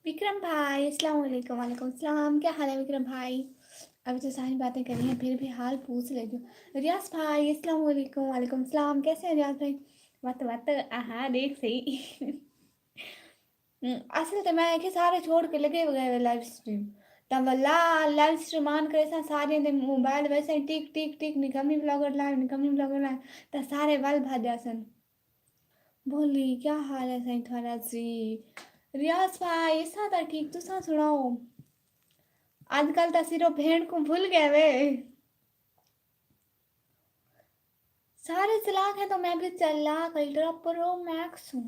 विक्रम भाई अस्सलाम वालेकुम। वालेकुम सलाम। क्या हाल है विक्रम भाई? अभी तो सारी बातें करी हैं, फिर भी हाल पूछ लेती हूँ। रियाज भाई अस्सलाम वालेकुम। वालेकुम सलाम। कैसे हैं रियाज भाई? वत वत आहा देख सही। असल तो मैं कि सारे छोड़ के लगे हुए लाइव स्ट्रीम। तब लाइव स्ट्रीम ऑन करे सारे दिन मोबाइल वैसे टिक टिक टिक निकम्मी ब्लॉगर लाइव तो सारे वाल भाजा सन। बोली क्या हाल है सही थारा जी? रियाज भाई ऐसा था ठीक तुसा सुनाओ। आजकल तो सिर्फ भेड़ को भूल गए वे। सारे चलाक हैं तो मैं भी चालाक अल्ट्रा प्रो मैक्स हूँ।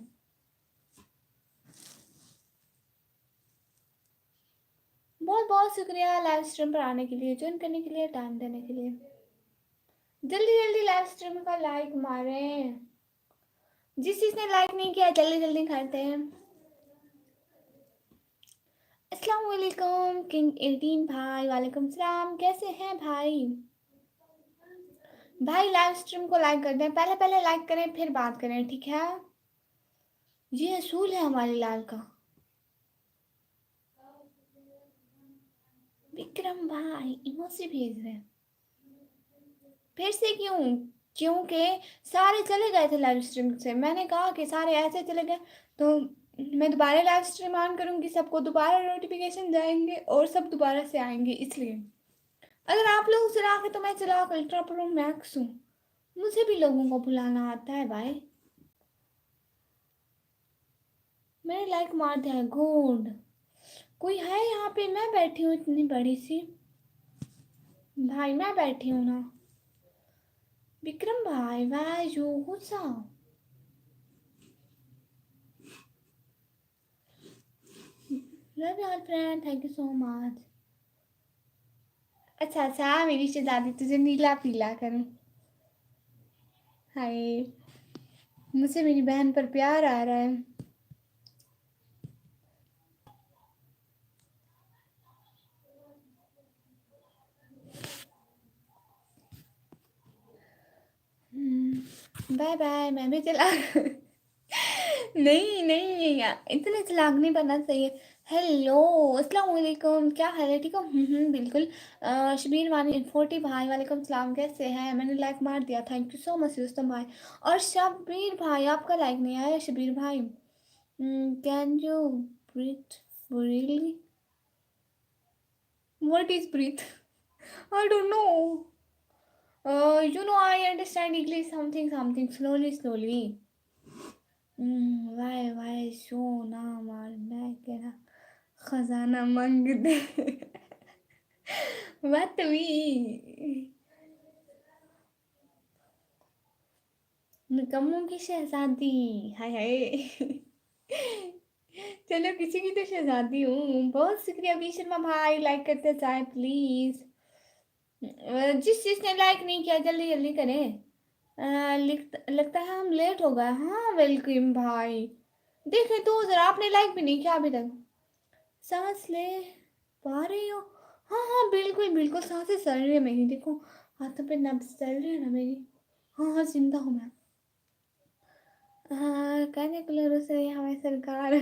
बहुत बहुत शुक्रिया लाइव स्ट्रीम पर आने के लिए, ज्वाइन करने के लिए, टाइम देने के लिए। जल्दी जल्दी लाइव स्ट्रीम का लाइक मारें। जिस जिसने लाइक नहीं किया जल्दी जल्दी करते हैं। अस्सलाम वालेकुम किंग 18 भाई। वालेकुम सलाम। कैसे हैं भाई? भाई लाइव स्ट्रीम को लाइक कर दें, पहले पहले लाइक करें फिर बात करें, ठीक है? ये असूल है हमारे लाल का। विक्रम भाई इमोजी भेज रहे हैं फिर से क्यों? क्योंकि सारे चले गए थे लाइव स्ट्रीम से। मैंने कहा कि सारे ऐसे चले गए तो मैं दोबारा लाइव स्ट्रीम ऑन करूंगी, सबको दोबारा नोटिफिकेशन जाएंगे और सब दोबारा से आएंगे। इसलिए अगर आप लोग चलाक तो मैं चलाक अल्ट्रा प्रो मैक्स हूँ। मुझे भी लोगों को बुलाना आता है भाई। मैंने लाइक मार दिया है। गुड। कोई है यहाँ पे? मैं बैठी हूँ इतनी बड़ी सी। भाई मैं बैठी हूँ ना। विक्रम भाई वाई यू गुस्सा। Love your friend, thank you so much. अच्छा अच्छा मेरी शहजादी तुझे नीला पीला करूँ। हाय, मुझे मेरी बहन पर प्यार आ रहा है। बाय बाय, मैं भी चला। नहीं नहीं यार, इतने चलाक नहीं बनना चाहिए। हेलो अस्सलाम वालेकुम, क्या हाल है? ठीक हो? बिल्कुल। शबीर वानी 40 भाई वालेकुम सलाम। कैसे हैं? मैंने लाइक मार दिया, thank you so much Rustam भाई। और शबीर भाई आपका लाइक नहीं आया। शबीर भाई can you breathe freely? What is breathe? I don't know. I understand English something slowly. वाई सोना मार मैं कहना खजाना मांग दे। बात भी निकम्मों की शहजादी। हाय हाय। चलो किसी की तो शहजादी हूँ। बहुत शुक्रिया बी शर्मा भाई, लाइक करते जाए प्लीज। जिस जिसने लाइक नहीं किया जल्दी जल्दी करें। लगता है हम लेट हो गए। हाँ वेलकम भाई। देखे तो जरा आपने लाइक भी नहीं किया अभी तक। सांस ले पा रही हो? हाँ हाँ बिल्कुल बिल्कुल, सांसें चल रही है मेरी, देखो हाथों पे नब्ज चल रही है ना मेरी। हाँ हाँ जिंदा हूँ मैं। हाँ कहने को लग रही है हमारी सरकार।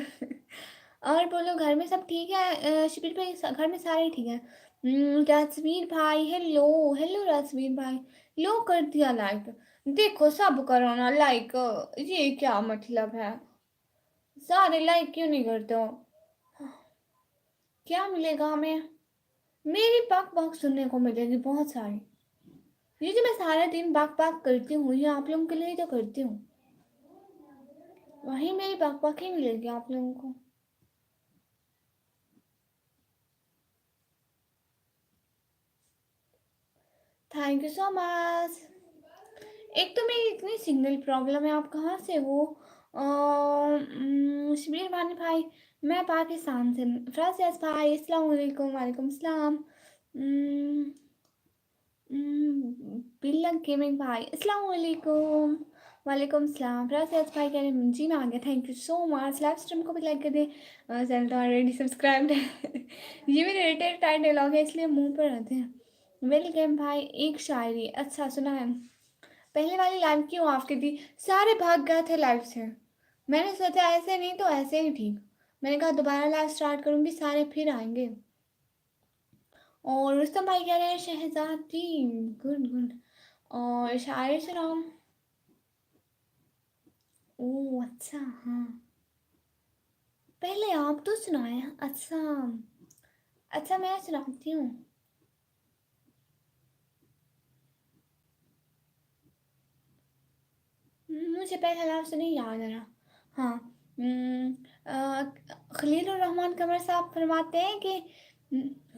और बोलो घर में सब ठीक है? शिविर भाई घर में सारे ठीक है। राजवीर भाई हेलो। हेलो राजवीर भाई। लो कर दिया लाइक। देखो सब करो ना लाइक। ये क्या मतलब है? सारे लाइक क्यों नहीं करते हो? क्या मिलेगा हमें? मेरी बक बक सुनने को मिलेगी बहुत सारी। ये जो मैं सारा दिन बक बक करती हूँ ये आप लोगों के लिए ही तो करती हूँ। वही मेरी बक बक ही मिलेगी आप लोगों को। Thank you so much. एक तो मेरी इतनी सिग्नल प्रॉब्लम है, आप कहाँ से हो? शबीर वानी भाई मैं पाकिस्तान से। फराज भाई अस्सलाम वालेकुम। वालेकुम सलाम। बिल्ला गेमिंग भाई अस्सलाम वालेकुम। वालेकुम सलाम। फराज भाई कह रहे हैं जी मैं आ गया, thank you so much. Live stream को भी लाइक कर दे। चैनल तो ऑलरेडी सब्सक्राइब्ड है। ये मेरे रिटेल टाइम डायलॉग है इसलिए मुंह पर रहते हैं। वेलकम भाई। एक शायरी अच्छा सुना है। पहले वाली लाइव क्यों ऑफ की थी? सारे भाग गए थे लाइव से। मैंने सोचा ऐसे नहीं तो ऐसे ही ठीक। मैंने कहा दोबारा लाइव स्टार्ट करूँगी, सारे फिर आएंगे। और रुस्तम भाई कह रहे हैं शहजादी, गुड गुड। और शायर सुनाओ। ओह अच्छा, हाँ। पहले आप तो सुनाए। अच्छा। अच्छा मैं सुनाती हूँ। मुझे पहला लफ्ज़ नहीं याद आ रहा। हाँ। खलीलुर रहमान कमर साहब फरमाते हैं कि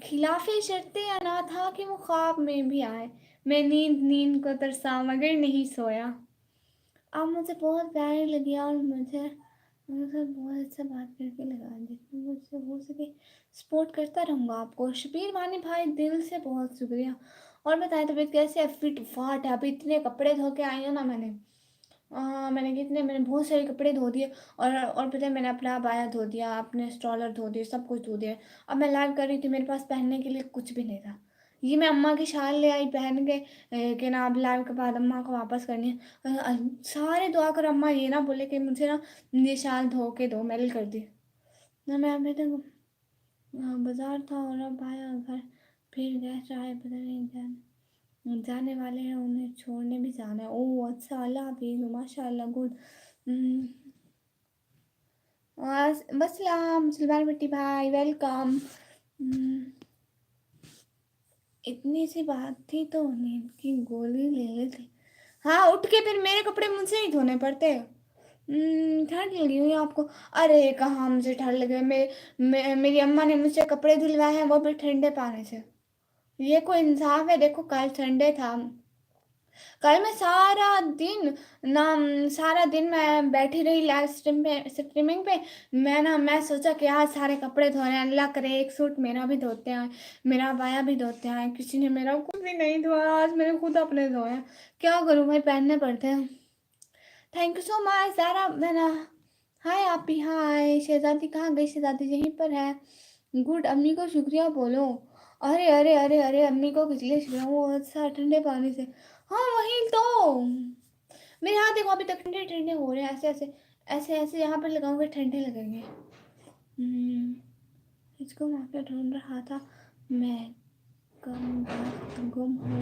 खिलाफ़े शर्ते अना था कि वो ख्वाब में भी आए, मैं नींद नींद को तरसा मगर नहीं सोया। आप मुझे बहुत प्यारी लगी और मुझे मुझे बहुत अच्छा बात करके लगा, जितना मुझसे हो सके सपोर्ट करता रहूँगा आपको। शबीर वानी भाई दिल से बहुत शुक्रिया। और बताएं तबीयत कैसे है? फिट फाट है। अभी इतने कपड़े धो के आई हूँ ना मैंने। मैंने बहुत सारे कपड़े धो दिए। और पता है मैंने अपना अबाया धो दिया, अपने स्ट्रॉलर धो दिए, सब कुछ धो दिया। अब मैं लाइव कर रही थी, मेरे पास पहनने के लिए कुछ भी नहीं था। ये मैं अम्मा की शाल ले आई पहन के, कि ना अब लाइव के बाद अम्मा को वापस करनी है। सारे दुआ कर अम्मा ये ना बोले कि मुझे ना ये शाल धो के दो, मैल कर दी ना। मैं अभी तक बाजार था और अब आया घर, फिर गैस आए, पता नहीं जाने वाले हैं, उन्हें छोड़ने भी जाना है। ओह अच्छा, अल्लाह हाफिज़, माशाल्लाह, गुड। बस सलाम सलमान भट्टी भाई, वेलकम। इतनी सी बात थी तो नींद की गोली ले लेते। हाँ उठ के फिर मेरे कपड़े मुझसे ही धोने पड़ते हैं। ठंड लगी हुई है आपको? अरे कहाँ मुझे ठंड लगे, मेरी अम्मा ने मुझसे कपड़े धुलवाए हैं, वो भी ठंडे पानी से। ये कोई इंसाफ है? देखो कल संडे था, कल मैं सारा दिन मैं बैठी रही लाइव स्ट्रीमिंग पे। मैं सोचा कि आज सारे कपड़े धोने हैं, अल्लाह करे एक सूट मेरा भी धोते हैं, मेरा बाया भी धोते हैं। किसी ने मेरा कुछ भी नहीं धोया, आज मैंने खुद अपने धोए हैं। क्या करूँ भाई, पहनने पड़ते हैं। थैंक यू सो मच सारा मैना। हाय आप भी, हाय। शहजादी कहाँ गई? शहजादी यहीं पर है। गुड, अम्मी को शुक्रिया बोलो। अरे अरे अरे अरे, अम्मी को किस लिए शुक्रिया? वो अच्छा ठंडे पानी से। हाँ वही तो। मेरे हाथ देखो अभी तक ठंडे ठंडे हो रहे हैं, ऐसे ऐसे ऐसे ऐसे यहाँ पर लगाऊंगे ठंडे लगेंगे। इसको वहाँ पे ढूंढ रहा था मैं, कम वक्त गुम हो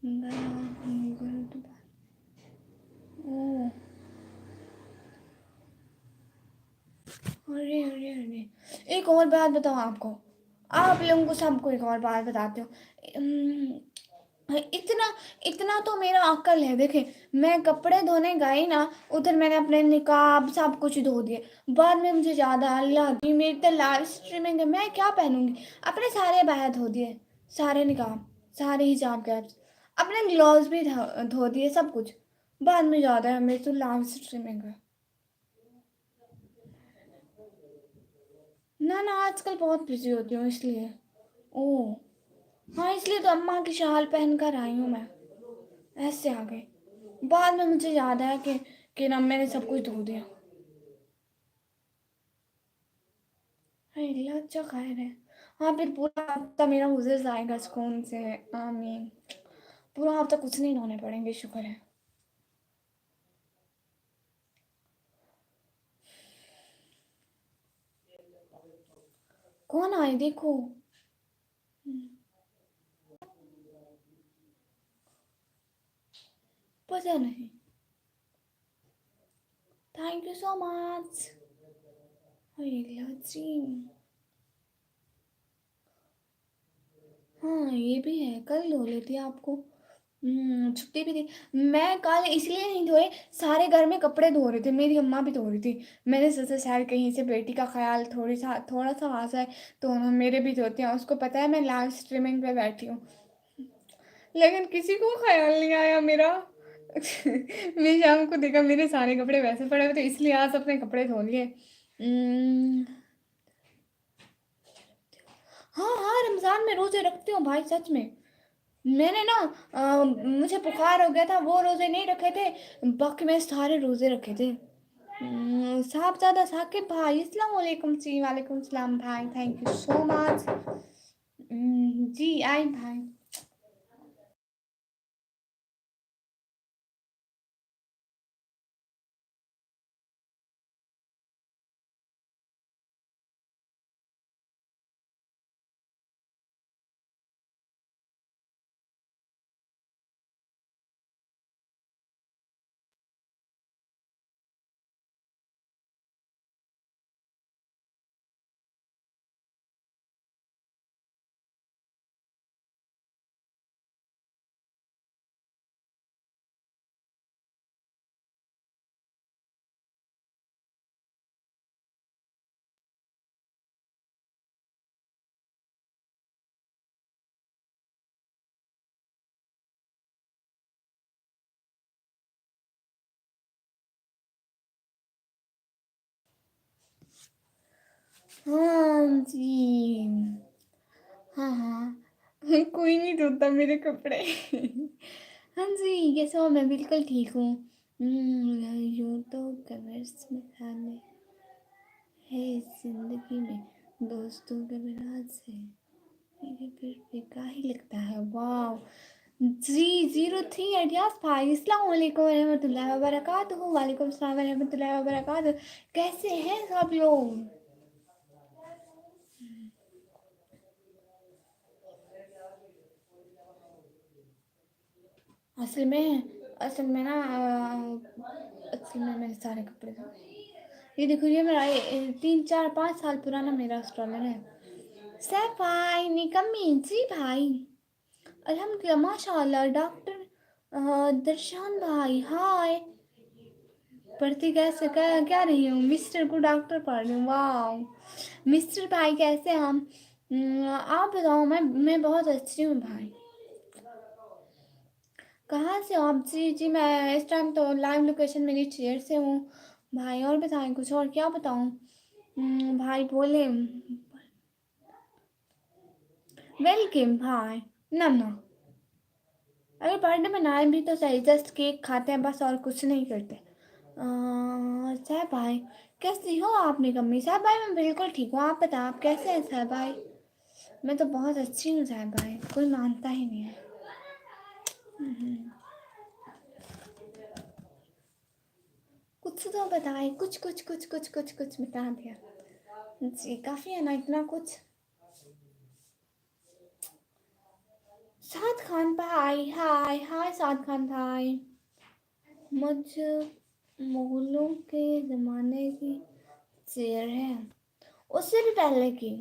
गया हूँ, ओह अरे अरे अरे, एक और बात बताओ आपको, आप लोगों को सबको एक और बात बताती हूँ। इतना इतना तो मेरा अक्ल है। देखे, मैं कपड़े धोने गई ना, उधर मैंने अपने निकाब सब कुछ धो दिए। बाद में मुझे याद आया, अल्लाह की मेरी तो लाइव स्ट्रीमिंग है, मैं क्या पहनूंगी। अपने सारे बाहर धो दिए, सारे निकाब, सारे हिजाब कैप्स, अपने ग्लव्स भी धो दिए, सब कुछ। बाद में याद आया मेरी तो लाइव स्ट्रीमिंग है। ना ना, आजकल बहुत बिजी होती हूँ इसलिए। ओह हाँ, इसलिए तो अम्मा की शाल पहन कर आई हूँ मैं, ऐसे आ गई। बाद में मुझे याद आया कि ना मैंने सब कुछ धो दिया। हाय अल्लाह, अच्छा खैर है। हाँ फिर पूरा हफ्ता मेरा गुजर जाएगा सुकून से। आमीन। पूरा हफ्ता कुछ नहीं धोने पड़ेंगे, शुक्र है। कौन आए देखो। पता नहीं। Thank you so much. हाय अल्लाह जी। हाँ ये भी है, कल धो लेती आपको। छुट्टी भी थी। मैं कल इसलिए नहीं धोए, सारे घर में कपड़े धो रहे थे, मेरी अम्मा भी धो रही थी। मैंने सोचा शायद कहीं से बेटी का ख्याल थोड़ा सा आ जाए, तो हम मेरे भी धोते हैं। उसको पता है मैं लाइव स्ट्रीमिंग पे बैठी हूँ, लेकिन किसी को ख्याल नहीं आया मेरा। मैं शाम को देखा मेरे सारे कपड़े वैसे पड़े हुए थे, इसलिए आज अपने कपड़े धो लिए। हम्म, हाँ हाँ, रमज़ान में रोज़े रखती हूँ भाई, सच में। मैंने ना मुझे बुखार हो गया था, वो रोज़े नहीं रखे थे, बाकी मैं सारे रोज़े रखे थे। साहबजादा साकिब भाई, अस्सलाम वालेकुम जी। वालेकुम सलाम भाई, थैंक यू सो मच। जी आई भाई। हाँ जी। हाँ हाँ। कोई नहीं धोता मेरे कपड़े। हाँ जी, कैसे हो? मैं बिल्कुल ठीक हूँ। यूँ तो कमर्स में खाने है इस जिंदगी में, दोस्तों के बिना से मेरे फिर बेकार ही लगता है। वाह जी, 03 आइडियाज भाई। अस्सलाम वालेकुम रहमतुल्लाहि व बरकातुहू। वालेकुम सलाम रहमतुल्लाहि व बरकातुहू। कैसे हैं सब लोग? असल में असल में ना असल में मेरे सारे कपड़े ये देखो, ये मेरा 3 4 5 साल पुराना मेरा स्ट्रॉलर है। सैफ भाई निकम्मी जी भाई। अल्हम्दुलिल्लाह माशाल्लाह। डॉक्टर दर्शान भाई हाय। पढ़ती कैसे क्या रही हूँ? मिस्टर को डॉक्टर पढ़ रही हूँ। वाह मिस्टर भाई कैसे हैं हम? आप बताओ। मैं बहुत अच्छी हूँ भाई। कहाँ से हो आप? जी जी, मैं इस टाइम तो लाइव लोकेशन मेरी चेयर से हूँ भाई। और बताएं कुछ, और क्या बताऊँ? भाई बोले वेलकम भाई। ना ना, अरे बर्थडे मनाए भी तो सही, जस्ट केक खाते हैं बस, और कुछ नहीं करते। साहब भाई कैसी हो आपने? कमी साहब भाई मैं बिल्कुल ठीक हूँ। आप बताओ आप कैसे हैं साहब भाई? मैं तो बहुत अच्छी हूँ साहब भाई, कोई मानता ही नहीं है। हम्म, कुछ तो बताए, कुछ बता दिया जी, काफ़ी है ना इतना कुछ। साद खान भाई हाय हाय। साद खान भाई मुझ मुगलों के ज़माने की शेर है, उससे भी पहले की।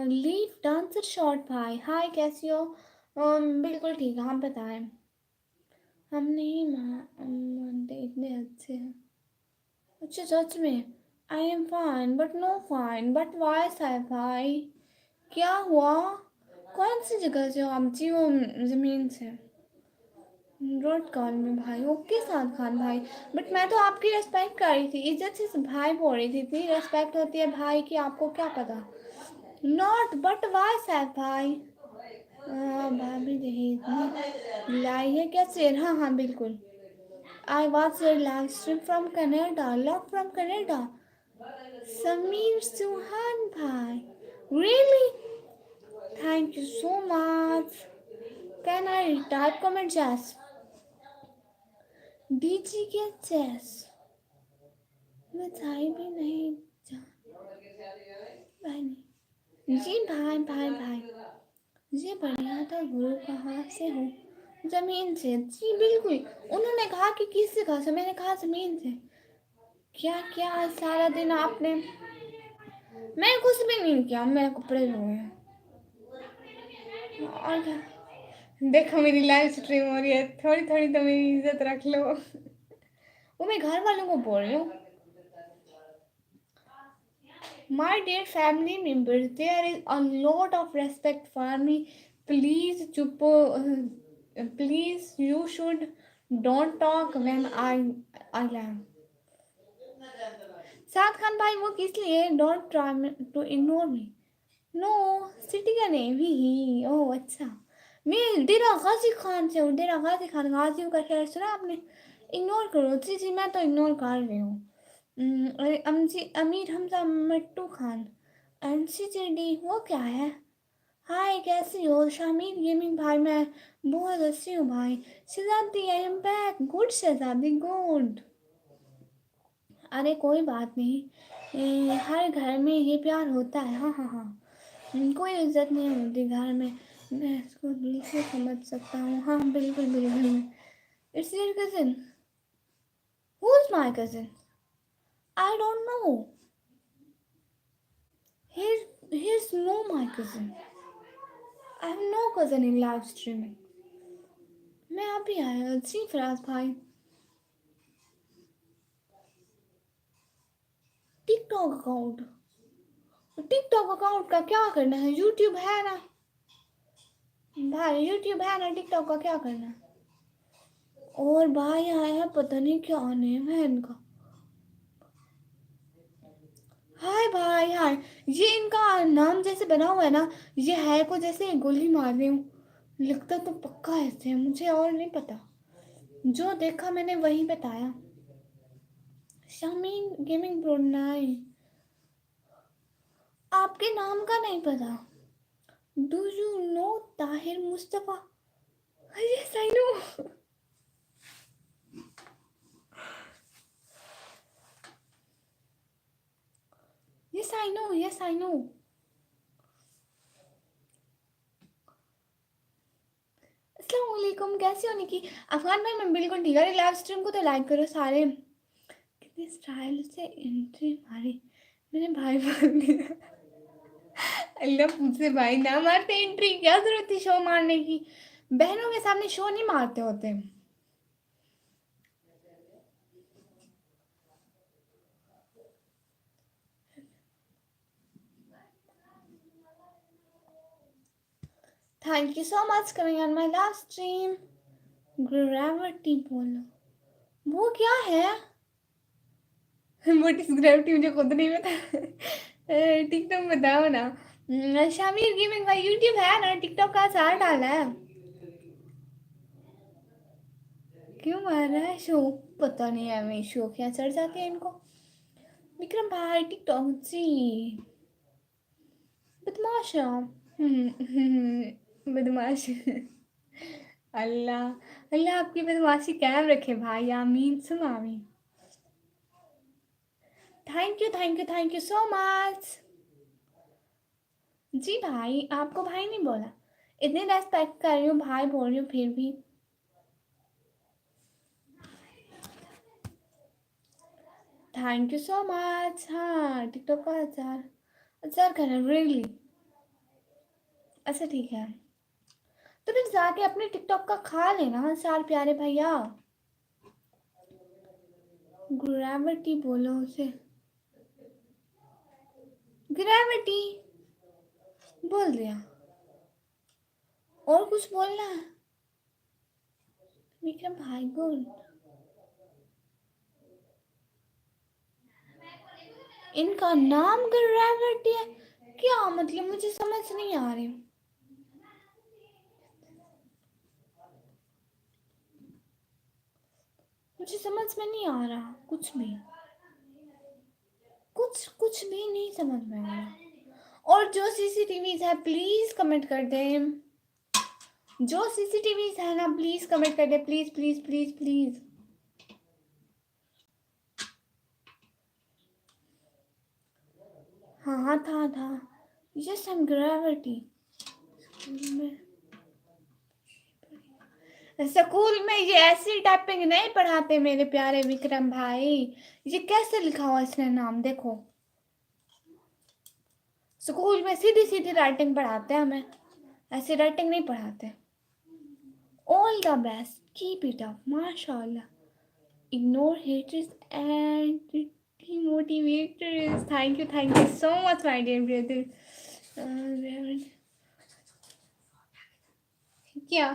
लीव डांसर शॉर्ट भाई हाय कैसी हो? बिल्कुल ठीक है, आप बताएं। हम नहीं मानते इतने अच्छे हैं। अच्छा सच में? I am fine but no fine but why साहब भाई क्या हुआ? कौन सी जगह से हो आप जी? वो ज़मीन से। रोड कॉल में भाई। ओके साद खान भाई। बट मैं तो आपकी रेस्पेक्ट कर रही थी, इज्जत से भाई बोल रही थी। इतनी रेस्पेक्ट होती है भाई की, आपको क्या पता? नॉट बट वाई साहब भाई। भाभी दहेज लाई है क्या शेर? हाँ हाँ बिल्कुल। I was your live stream from Canada, love from Canada. Sameer Suhan भाई really thank you so much. Can I type comment जैस डीजी के चेस मिठाई भी नहीं भाई नहीं जी भाई भाई भाई जी बढ़िया था गुरु। कहाँ से हो? जमीन से जी बिल्कुल। उन्होंने कहा कि किससे कहा से, मैंने कहा जमीन से। क्या क्या आज सारा दिन आपने? मैं कुछ भी नहीं किया, मेरे कपड़े धोए हैं। और क्या? देखो मेरी लाइव स्ट्रीम हो रही है, थोड़ी थोड़ी तो मेरी इज्जत रख लो। वो मैं घर वालों को बोल रही हूँ। My dear family members, there is a lot of respect for me. Please, चुप please you should don't talk when I am. साद खान भाई वो किस लिए? Don't try to ignore me. No city का नेम ही। ओह अच्छा। मैं डेरा गाजी खान से हूँ। डेरा गाजी खान, गाजियों का शहर सुना आपने? इग्नोर करो जी जी, मैं तो इग्नोर कर रही हूँ। अरे अमजी अमीर हमजा मट्टू खान। एनसीजीडी वो क्या है? हाय कैसी हो? शामिर गेमिंग भाई मैं बहुत अच्छी हूँ भाई। शहजादी I am back. Good Shahzadi good. अरे कोई बात नहीं, हर घर में ये प्यार होता है। हाँ हाँ हाँ। कोई इज्जत नहीं होती घर में। मैं इसको दिल से समझ सकता हूँ। हाँ बिल्कुल बिल्कुल। It's your cousin. Who is my cousin? I don't no. Here's no my cousin. I have no cousin in live streaming. मैं अभी आया जी फराज भाई। TikTok account? टिकटॉक अकाउंट का क्या करना है? यूट्यूब है ना भाई, यूट्यूब है ना, टिकटॉक का क्या करना है? और भाई आया है, पता नहीं क्या नेम है इनका। हाय भाई हाय, ये इनका नाम जैसे बना हुआ है ना, ये है को जैसे गोली मार रही हूँ, लगता तो पक्का ऐसे है, मुझे और नहीं पता, जो देखा मैंने वही बताया। शामीन गेमिंग प्रो 9, आपके नाम का नहीं पता? Do you know Tahir Mustafa? Yes I know, yes I know, yes I know. अस्सलाम वालेकुम, कैसे हो निकी? अफगान भाई मैं बिल्कुल ठीक है, लाइव स्ट्रीम को तो लाइक करो सारे। कितने स्टाइल से एंट्री मारी मेरे भाई बोल दिया। अल्लाह पूछे भाई, ना मारते एंट्री, क्या जरूरत थी शो मारने की? बहनों के सामने शो नहीं मारते होते। Thank you so much coming on my live stream. Gravity बोलो, वो क्या है? व्हाट इज ग्रेविटी, मुझे खुद नहीं पता। टिकटॉक बताओ ना। शामिर गेमिंग भाई यूट्यूब है ना, टिकटॉक का सार डाला है। क्यों मार रहा है शो? पता नहीं है, मैं शो क्या चढ़ जाती है इनको। विक्रम भाई टिकटॉक जी, बदमाश है आप। बदमाश। अल्लाह अल्लाह आपकी बदमाशी कायम रखे भाई, आमीन सुन आमीन। Thank you so much. जी भाई, आपको भाई नहीं बोला, इतनी रेस्पेक्ट कर रही हूँ, भाई बोल रही हूँ फिर भी। Thank you so much. हाँ टिकटॉक का अचार, अचार करना रियली। अच्छा ठीक है, तो फिर जाके अपने टिकटॉक का खा लेना अचार प्यारे भैया। ग्रेविटी बोलो उसे, ग्रेविटी बोल दिया, और कुछ बोलना है? विक्रम भाई बोल, इनका नाम ग्रेविटी है, क्या मतलब मुझे समझ नहीं आ रही। मुझे समझ में नहीं आ रहा कुछ भी, कुछ भी नहीं समझ में आ रहा। और जो सीसीटीवी है प्लीज कमेंट कर दें, जो सीसीटीवी है ना प्लीज कमेंट कर दे, प्लीज प्लीज प्लीज प्लीज। हाँ हाँ था। Yes I am gravity. School में ये ऐसी टाइपिंग नहीं पढ़ाते मेरे प्यारे विक्रम भाई, ये कैसे लिखा हुआ इसने नाम देखो, स्कूल में सीधी सीधी राइटिंग पढ़ाते हैं हमें, ऐसी राइटिंग नहीं पढ़ाते। All the best, keep it up, माशाल्लाह। Ignore haters and demotivators. Thank you so much my dear brother. क्या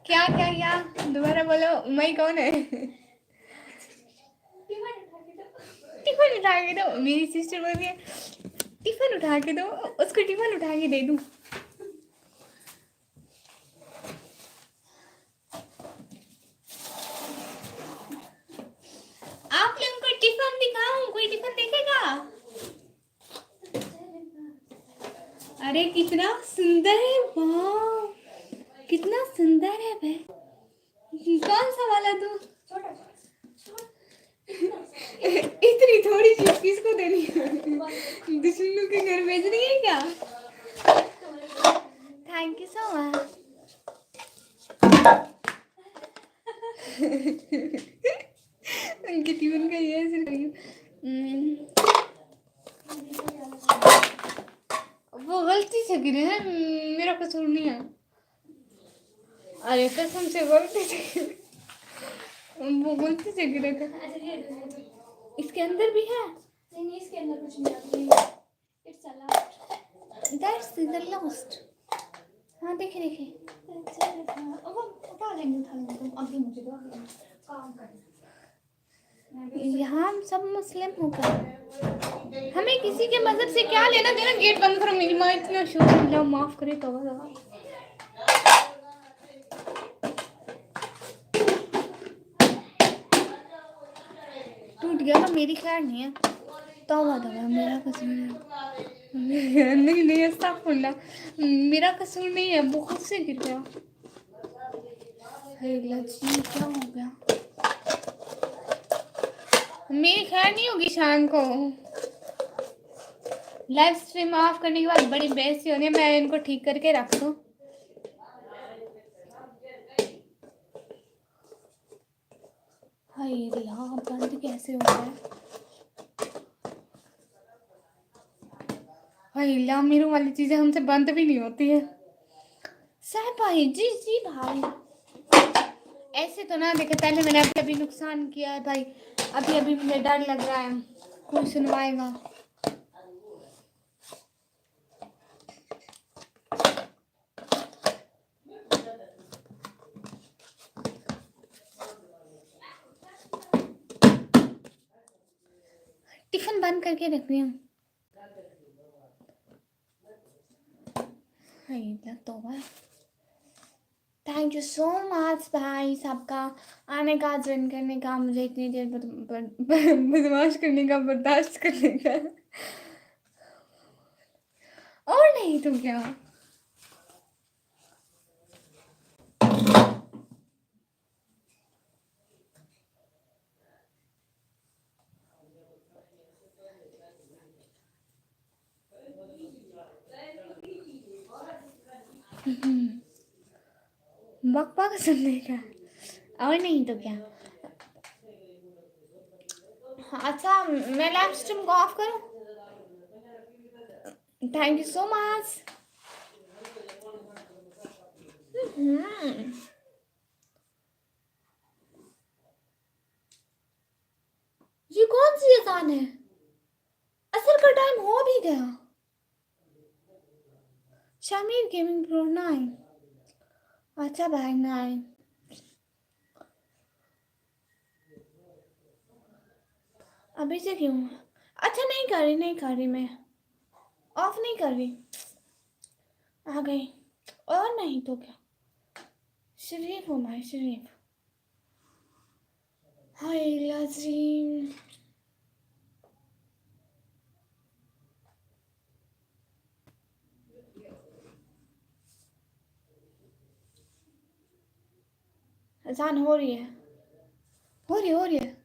क्या क्या क्या दोबारा बोलो, मैं कौन है? टिफिन उठा के दो, मेरी सिस्टर बोल रही है टिफिन उठा के दो, उसको टिफिन उठा के दे दूं। आप लोगों को टिफिन दिखाऊं, कोई टिफिन देखेगा? अरे कितना सुंदर है, वाह कितना सुंदर है भाई। कौन सा वाला तू? इतनी थोड़ी चीज किसको देनी है? दुश्मनों के घर भेज रही है क्या? Thank you so much. उनके ट्यून का ये ऐसे वो गलती से गिरे हैं, मेरा कसूर नहीं है। अरे कसम से गलती से गिरे, वो गलती से गिरे थे। इसके अंदर भी है? नहीं इसके अंदर कुछ नहीं है, it's a last, that's the last. हाँ देखे देखे, वो उठा लेंगे तुम, अभी मुझे दो काम करना। यहाँ हम सब मुस्लिम होकर हमें किसी के मजहब से क्या लेना देना। गेट बंद करो, मेरी माँ इतना शोर। अल्लाह माफ करे। तौबा तौबा। टूट गया तो मेरी खैर नहीं है। तौबा तौबा, मेरा कसूर है। नहीं नहीं, अस्तगफुरुल्लाह, मेरा कसूर नहीं है, बहुत से गिर गया। हे अल्लाह जी, क्या हो गया? मेरी खैर नहीं होगी शाम को। लाइव स्ट्रीम ऑफ करने के बाद बड़ी बेइज्जती हो रही है। मैं इनको ठीक करके रख दूं। हाय अल्लाह, बंद कैसे होता है? हाय अल्लाह, मेरे वाली चीजें हमसे बंद भी नहीं होती है। साहब भाई, जी जी भाई, ऐसे तो ना देखे। पहले मैंने अभी अभी नुकसान किया है भाई। अभी अभी मुझे डर लग रहा है कोई सुनवाएगा। टिफिन बंद करके रख रही हूँ। तोबा। थैंक यू सो मच भाई सबका आने का, ज्वाइन करने का, मुझे इतनी देर बदमाश करने का, बर्दाश्त करने का। और नहीं तो क्या। बक बक सुनने का, और नहीं तो क्या। अच्छा, मैं लाइव स्ट्रीम को ऑफ करूं? Thank you so much. ये कौन सी अजान है? असर का टाइम हो भी गया। Shamir gaming pro 9। अच्छा भाई 9। अभी से क्यों? अच्छा, नहीं कर रही, नहीं कर रही, मैं ऑफ नहीं कर रही। आ गई। और नहीं तो क्या। शरीफ हो भाई, शरीफ। हाय लाजीम। अजान हो रही है, हो रही है।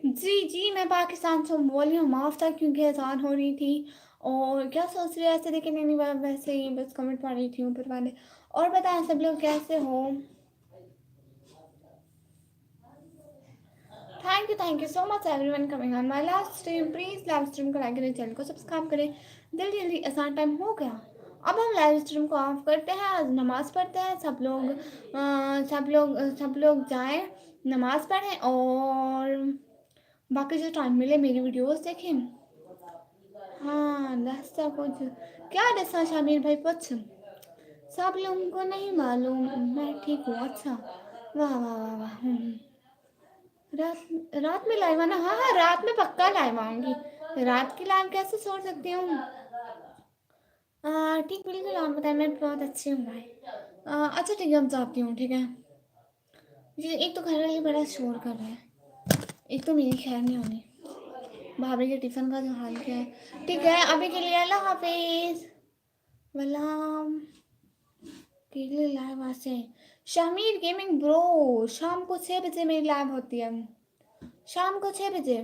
जी, मैं पाकिस्तान से बोल रही हूँ, माफ़ था क्योंकि अज़ान हो रही थी और क्या सोच रहे ऐसे लेकिन नहीं वैसे ही बस कमेंट पढ़ रही थी ऊपर वाले। और बताएं सब लोग कैसे हो? Thank you so much everyone coming on my live stream. Please live stream को लाइक करें, चैनल को सब्सक्राइब करें। जल्दी जल्दी अज़ान टाइम हो गया। अब हम लाइव स्ट्रीम को ऑफ करते हैं, नमाज़ पढ़ते हैं। सब लोग जाएं, नमाज़ पढ़ें और बाकी जो टाइम मिले मेरी वीडियोस देखें। हाँ दस्ता कुछ क्या दस्ता शामिर भाई पूछ। सब लोगों को नहीं मालूम, मैं ठीक हूँ। अच्छा, वाह वाह वाह वाह। रात रात में लाइव आना, हाँ हाँ रात में पक्का लाइव आऊंगी। रात की लाइव कैसे छोड़ सकती हूँ। ठीक बिल्कुल, आप बताएं। मैं बहुत अच्छी हूँ भाई। अच्छा ठीक है, अब जाती हूँ। ठीक है जी, एक तो घर वाले बड़ा शोर कर रहे हैं, एक तो मेरी खैर नहीं होनी। भाभी के टिफ़िन का जो हाल क्या है। ठीक है अभी के लिए अल्लाह हाफिज। वलाम के लिए लाइव आसे शामिर गेमिंग ब्रो। शाम को 6 बजे मेरी लाइव होती है, शाम को 6 बजे।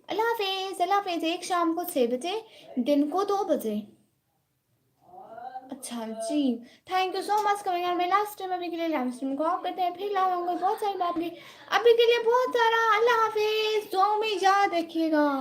अल्लाह हाफिज, अल्लाह हाफिज। एक शाम को 6 बजे, दिन को 2 बजे। अच्छा जी, thank you so much coming on my last time. अभी के लिए लाइव स्ट्रीम को ऑफ करते हैं, फिर लाइव होंगे बहुत सारी बात की। अभी के लिए बहुत सारा अल्लाह हाफिज, दुआओं में याद रखिएगा।